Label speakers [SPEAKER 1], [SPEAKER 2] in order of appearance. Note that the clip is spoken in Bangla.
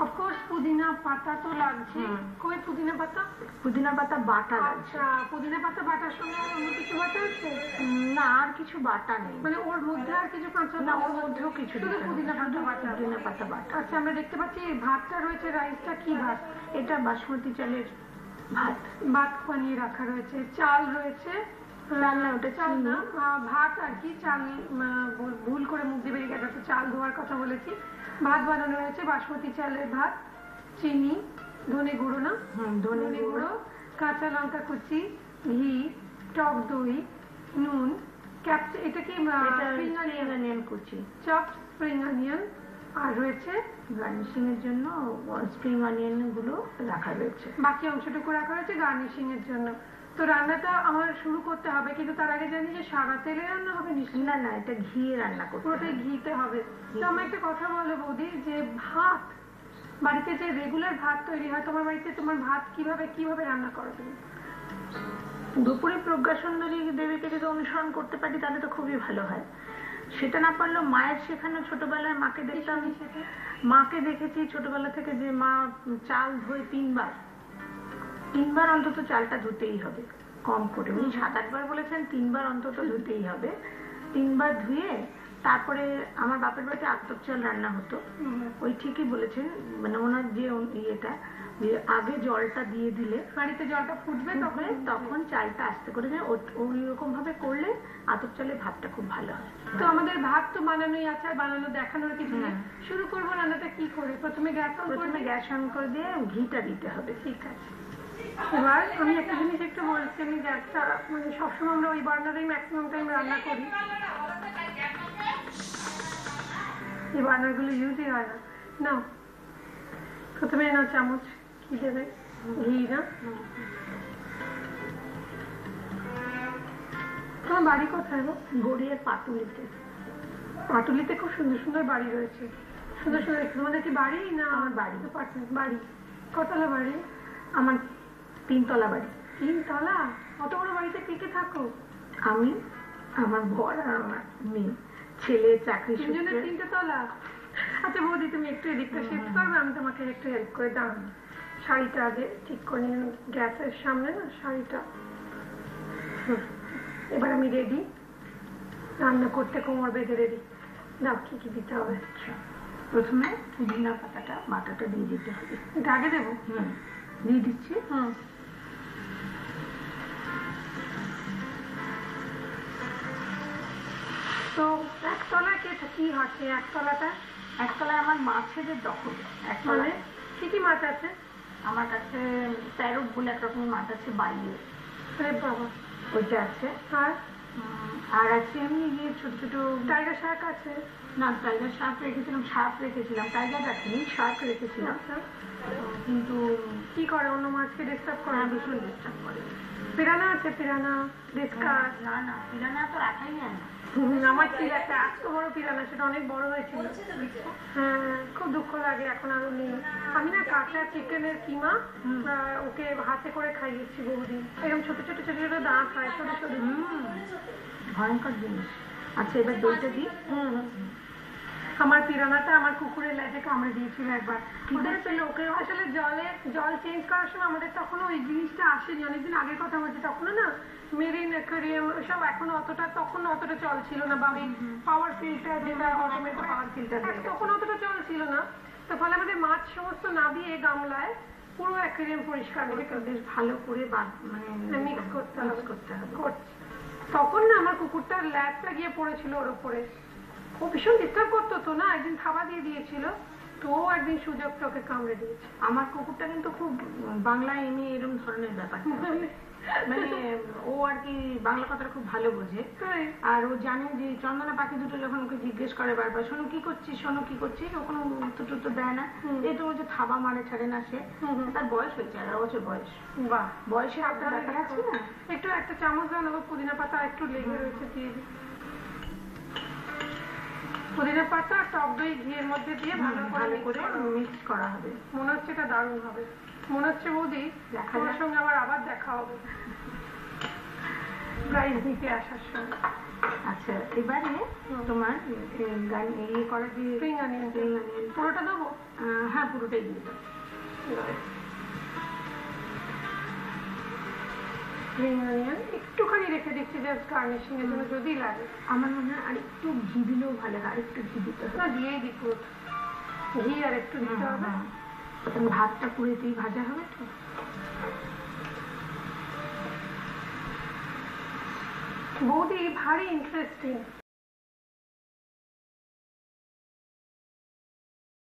[SPEAKER 1] অফকোর্স পুদিনা পাতা তো লাগছে। কই পুদিনা পাতা?
[SPEAKER 2] পুদিনা পাতা বাটা লাগছে।
[SPEAKER 1] আচ্ছা, পুদিনা পাতা বাটার সঙ্গে আর অন্য কিছু বাটা আছে?
[SPEAKER 2] না, আর কিছু বাটা নেই।
[SPEAKER 1] মানে ওর মধ্যে আর কিছু কাঁচা?
[SPEAKER 2] না, ওর মধ্যেও কিছু,
[SPEAKER 1] শুধু পুদিনা পাতা বাটা।
[SPEAKER 2] পুদিনা পাতা বাটা।
[SPEAKER 1] আচ্ছা, আমরা দেখতে পাচ্ছি ভাতটা রয়েছে। রাইসটা কি ভাত?
[SPEAKER 2] এটা বাসমতি চালের ভাত।
[SPEAKER 1] ভাত বানিয়ে রাখা রয়েছে। চাল রয়েছে।
[SPEAKER 2] ওটা চাল না,
[SPEAKER 1] ভাত আর কি। চাল ভুল করে মুখ দিয়ে বেরিয়ে গেছে, তো চাল ধোয়ার কথা বলেছি। ভাত বানানো রয়েছে, বাসমতি চালের ভাত। চিনি, ধনে গুঁড়ো, না ধনে গুঁড়ো, কাঁচা লঙ্কা কুচি, ঘি, টক দই, নুন, এটা কি
[SPEAKER 2] স্প্রিং অনিয়ন কুচি,
[SPEAKER 1] চপ স্প্রিং অনিয়ন, আর রয়েছে
[SPEAKER 2] গার্নিশিং এর জন্য স্প্রিং অনিয়ন গুলো রাখা রয়েছে।
[SPEAKER 1] বাকি অংশটুকু রাখা রয়েছে গার্নিশিং এর জন্য। তো রান্নাটা আমার শুরু করতে হবে, কিন্তু তার আগে জানি যে সাদা তেলে রান্না হবে নিশ্চয়ই?
[SPEAKER 2] না না, এটা ঘিয়ে রান্না করতে হবে।
[SPEAKER 1] পুরোটাই ঘিতে হবে। তো আমার একটা কথা বলো বৌদি, যে ভাত বাড়িতে যে রেগুলার ভাত তৈরি হয়, তোমার বাড়িতে তোমার ভাত কিভাবে রান্না করো তুমি?
[SPEAKER 2] দুপুরে প্রজ্ঞা সুন্দরী দেবীকে যদি অনুসরণ করতে পারি তাহলে তো খুবই ভালো হয়। সেটা না পারলেও মায়ের শেখানো, ছোটবেলায় মাকে দেখতাম, মাকে দেখেছি ছোটবেলা থেকে যে মা চাল ধোয় তিনবার অন্তত চালটা ধুতেই হবে, কম করে। উনি 7-8 বার বলেছেন, 3 বার অন্তত ধুতেই হবে। 3 বার ধুয়ে তারপরে আমার বাপের বাড়িতে আতপ চাল রান্না হতো। ওই ঠিকই বলেছেন, মানে ওনার যে ইয়েটা, যে আগে জলটা দিয়ে দিলে
[SPEAKER 1] বাড়িতে জলটা ফুটবে,
[SPEAKER 2] তখন চালটা আস্তে করে যায়। ওই রকম ভাবে করলে আতপ চালের ভাতটা খুব ভালো হয়।
[SPEAKER 1] তো আমাদের ভাত তো বানানোই আছে, আর বানানো দেখানোর কিছু নেই। শুরু করবো রান্নাটা কি করে? প্রথমে গ্যাস অন করে
[SPEAKER 2] দিয়ে ঘিটা দিতে হবে।
[SPEAKER 1] ঠিক আছে। এবার আমি একটা জিনিস একটু বলছি, আমি গ্যাসটা মানে সবসময় আমরা ওই বার্নারেই ম্যাক্সিমাম টাইম রান্না করি। এই বার্নারগুলো ইউজই হয় না। না, প্রথমে নাও চামচ। কি দেবে? ঘি, না? তোমার বাড়ি কোথায় গো?
[SPEAKER 2] গড়িয়ার পাটুলিতে।
[SPEAKER 1] পাটুলিতে খুব সুন্দর সুন্দর বাড়ি রয়েছে। সুন্দর সুন্দর। তোমাদের কি বাড়ি? না,
[SPEAKER 2] আমার বাড়ি।
[SPEAKER 1] বাড়ি কতলা বাড়ি?
[SPEAKER 2] আমার 3 তলা বাড়ি।
[SPEAKER 1] 3 তলা? অত বড় বাড়িতে কে কে থাকো?
[SPEAKER 2] আমি, আমার বর আর আমার মেয়ে। ছেলে চাকরি
[SPEAKER 1] সূত্রে। 3টে তলা? আচ্ছা বৌদি, তুমি একটু এদিকটা শিফট করবে, আমি তোমাকে একটু হেল্প করে দাও। শাড়িটা আগে ঠিক করে নিন গ্যাসের সামনে, না শাড়িটা। এবার আমি রেডি, রান্না করতে কোমর বেঁধে রেডি। দাও, কি কি দিতে হবে?
[SPEAKER 2] প্রথমে পুদিনা পাতাটা বাটাটা দিয়ে দিতে হবে।
[SPEAKER 1] এটা আগে দেবো?
[SPEAKER 2] দিয়ে দিচ্ছি।
[SPEAKER 1] তো একতলায় কি আছে?
[SPEAKER 2] একতলায় আমার মাছেদের দখল।
[SPEAKER 1] মানে কি কি মাছ আছে?
[SPEAKER 2] আমার কাছে প্যারট বলে একরকমের মাছ আছে, বাইরে।
[SPEAKER 1] বাবা,
[SPEAKER 2] ওইটা আছে। আর আছে এমনি গিয়ে ছোট ছোট
[SPEAKER 1] টাইগার শার্ক আছে।
[SPEAKER 2] না, টাইগার শার্ক রেখেছিলাম, টাইগার রাখিনি, শার্ক রেখেছিলাম। কিন্তু
[SPEAKER 1] কি করে? অন্য মাছকে ডিস্টার্ব করে?
[SPEAKER 2] ভীষণ ডিস্টার্ব করে।
[SPEAKER 1] পিরানা আছে? পিরানা, ডিসকাস?
[SPEAKER 2] না না, পিরানা তো রাখাই যায় না।
[SPEAKER 1] আমার ঠিক আছে, এত বড় পিরানা, সেটা অনেক বড় হয়েছিল। হ্যাঁ, খুব দুঃখ লাগে, এখন আরো নেই। আমি না কাঁচা চিকেনের কিমা ওকে হাতে করে খাইয়েছি বহুদিন। এরকম ছোট ছোট ছোট ছোট দাঁত হয়, ছোট ছোট।
[SPEAKER 2] ভয়ঙ্কর জিনিস। আচ্ছা, এবার দইটা দিই।
[SPEAKER 1] আমার পিরানাটা আমার কুকুরের লেজে কামড়ে দিয়েছিল একবার। ওকে আসলে জল চেঞ্জ করার সময় আমাদের তখনও ওই জিনিসটা আসেনি, অনেকদিন আগের কথা বলছি। তখনও না মেরিন অ্যাকোয়ারিয়াম সব এখনো তখন অতটা চল ছিল না, বা ওই পাওয়ার ফিল্টার, যেটা অটোমেটিক পাওয়ার ফিল্টার, তখন অতটা চল ছিল না। তো ফলে আমাদের মাছ সমস্ত না দিয়ে গামলায় পুরো অ্যাকোয়ারিয়াম পরিষ্কার করে বেশ ভালো করে মানে মিক্স করতে হবে। তখন না আমার কুকুরটার ল্যাজটা গিয়ে পড়েছিল ওর উপরে। ও ভীষণ ডিস্টার্ব করতো তো না, একদিন খাবার দিয়ে দিয়েছিল, তো একদিন সুযোগ ওকে কামড়ে দিয়েছে।
[SPEAKER 2] আমার কুকুরটা কিন্তু খুব বাংলা এমনি এরকম ধরনের ব্যাপার, মানে ও আর কি বাংলা কথাটা খুব ভালো বোঝে। আর ও জানে যে চন্দনা পাখি দুটো যখন ওকে জিজ্ঞেস করে বারবার, শোনো কি করছিস, ও কোনো উত্তর দেয় না। এই তো যে থাবা মারে ছাড়ে না সে। তার বয়স হয়েছে 11 বছর বয়স।
[SPEAKER 1] বাহ,
[SPEAKER 2] বয়সে আপনার ব্যাপার আছে না।
[SPEAKER 1] একটু একটা চামচ দাও না, পুদিনা পাতা একটু লেগে রয়েছে, দিয়ে পুদিনা পাতা টক দই ঘিয়ের মধ্যে দিয়ে ভালো করে
[SPEAKER 2] মিক্স করা হবে।
[SPEAKER 1] মনে হচ্ছে এটা দারুণ হবে। মনে হচ্ছে বৌদি তোমার সঙ্গে আমার আবার দেখা হবে। প্রাইজ দিতে আসার সময়।
[SPEAKER 2] আচ্ছা, এবারে তোমার গান ইয়ে করা যে
[SPEAKER 1] স্প্রিং অনিয়ন পুরোটা দেবো?
[SPEAKER 2] হ্যাঁ, পুরোটাই দিয়ে দাও।
[SPEAKER 1] স্প্রিং অনিয়ন একটুখানি রেখে দিচ্ছি জাস্ট গার্নিশিং এর জন্য, যদি লাগে।
[SPEAKER 2] আমার মনে হয় আরেকটু ঘি দিলেও ভালো হয়, আরেকটু ঘি দিতে হবে।
[SPEAKER 1] না, দিয়েই দিই পুরো ঘি, আর একটু দিতে হবে।
[SPEAKER 2] ভাতটা পুরোতেই ভাজা হবে তো।
[SPEAKER 1] বৌদি ভারী ইন্টারেস্টিং।